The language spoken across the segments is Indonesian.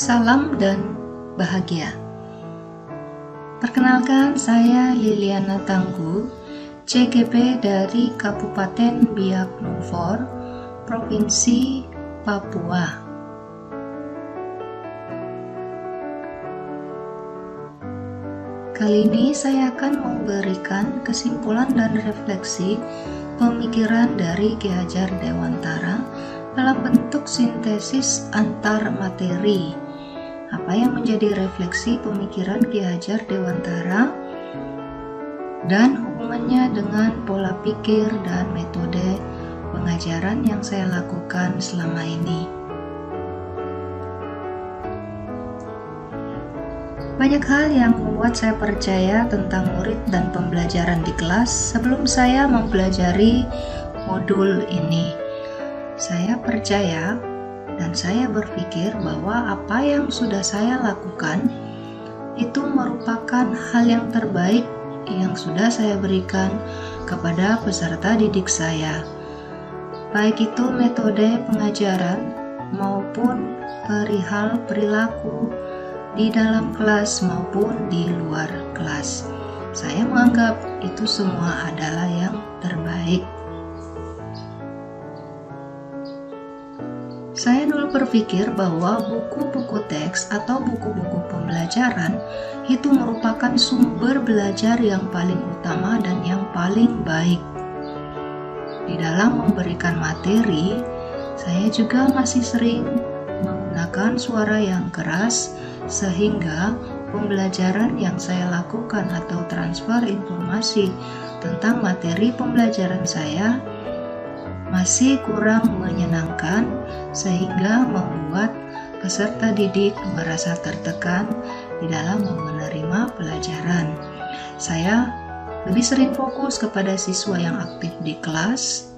Salam dan bahagia. Perkenalkan, saya Liliana Tangguh, CGP dari Kabupaten Biak Numfor, Provinsi Papua. Kali ini saya akan memberikan kesimpulan dan refleksi pemikiran dari Ki Hajar Dewantara dalam bentuk sintesis antar materi. Apa yang menjadi refleksi pemikiran Ki Hajar Dewantara dan hubungannya dengan pola pikir dan metode pengajaran yang saya lakukan selama ini. Banyak hal yang membuat saya percaya tentang murid dan pembelajaran di kelas sebelum saya mempelajari modul ini. Saya percaya dan saya berpikir bahwa apa yang sudah saya lakukan itu merupakan hal yang terbaik yang sudah saya berikan kepada peserta didik saya. Baik itu metode pengajaran maupun perihal perilaku di dalam kelas maupun di luar kelas. Saya menganggap itu semua adalah yang terbaik. Saya dulu berpikir bahwa buku-buku teks atau buku-buku pembelajaran itu merupakan sumber belajar yang paling utama dan yang paling baik. Di dalam memberikan materi, saya juga masih sering menggunakan suara yang keras sehingga pembelajaran yang saya lakukan atau transfer informasi tentang materi pembelajaran saya masih kurang menyenangkan sehingga membuat peserta didik merasa tertekan di dalam menerima pelajaran. Saya lebih sering fokus kepada siswa yang aktif di kelas,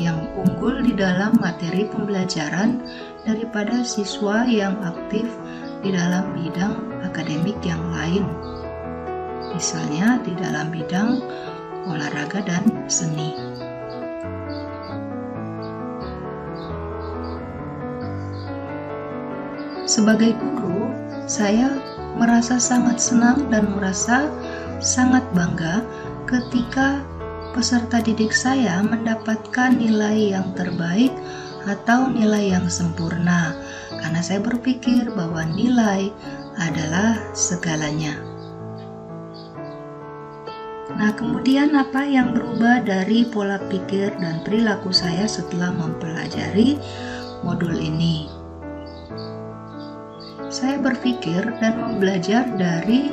yang unggul di dalam materi pembelajaran daripada siswa yang aktif di dalam bidang akademik yang lain, misalnya di dalam bidang olahraga dan seni. Sebagai guru, saya merasa sangat senang dan merasa sangat bangga ketika peserta didik saya mendapatkan nilai yang terbaik atau nilai yang sempurna, karena saya berpikir bahwa nilai adalah segalanya. Nah, kemudian apa yang berubah dari pola pikir dan perilaku saya setelah mempelajari modul ini? Saya berpikir dan belajar dari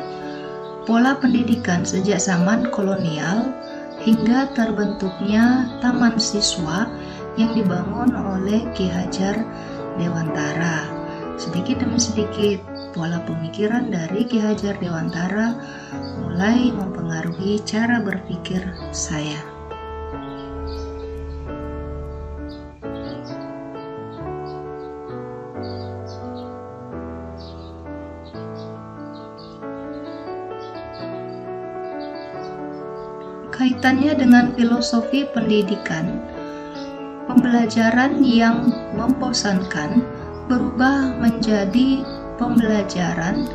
pola pendidikan sejak zaman kolonial hingga terbentuknya taman siswa yang dibangun oleh Ki Hajar Dewantara. Sedikit demi sedikit, pola pemikiran dari Ki Hajar Dewantara mulai mempengaruhi cara berpikir saya. Kaitannya dengan filosofi pendidikan, pembelajaran yang membosankan berubah menjadi pembelajaran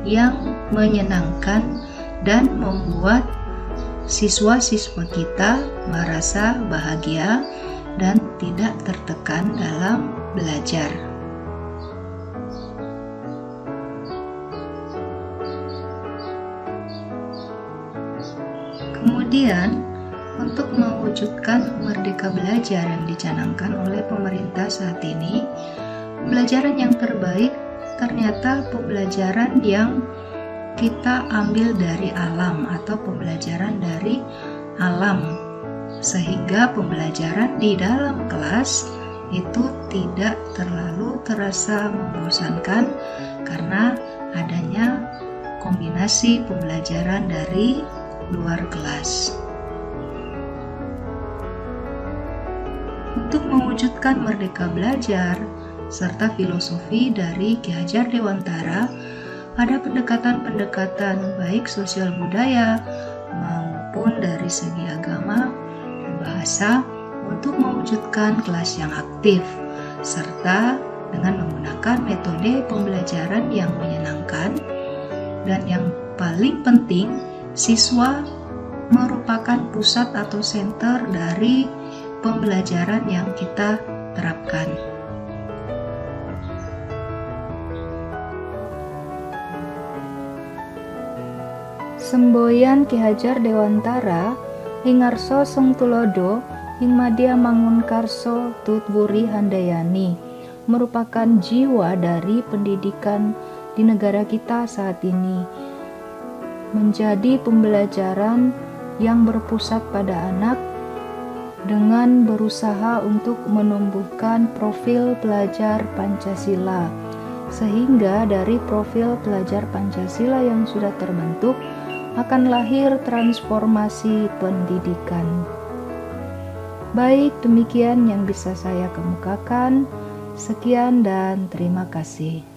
yang menyenangkan dan membuat siswa-siswa kita merasa bahagia dan tidak tertekan dalam belajar. Kemudian, untuk mewujudkan merdeka belajar yang dicanangkan oleh pemerintah saat ini, pembelajaran yang terbaik ternyata pembelajaran yang kita ambil dari alam atau pembelajaran dari alam, sehingga pembelajaran di dalam kelas itu tidak terlalu terasa membosankan karena adanya kombinasi pembelajaran dari luar kelas. Untuk mewujudkan merdeka belajar serta filosofi dari Ki Hajar Dewantara, ada pendekatan-pendekatan baik sosial budaya maupun dari segi agama dan bahasa untuk mewujudkan kelas yang aktif serta dengan menggunakan metode pembelajaran yang menyenangkan. Dan yang paling penting, siswa merupakan pusat atau center dari pembelajaran yang kita terapkan. Semboyan Ki Hajar Dewantara hingarso seng tulodo hing madya mangunkarso tutwuri handayani merupakan jiwa dari pendidikan di negara kita saat ini, menjadi pembelajaran yang berpusat pada anak dengan berusaha untuk menumbuhkan profil pelajar Pancasila, sehingga dari profil pelajar Pancasila yang sudah terbentuk akan lahir transformasi pendidikan. Baik, demikian yang bisa saya kemukakan. Sekian dan terima kasih.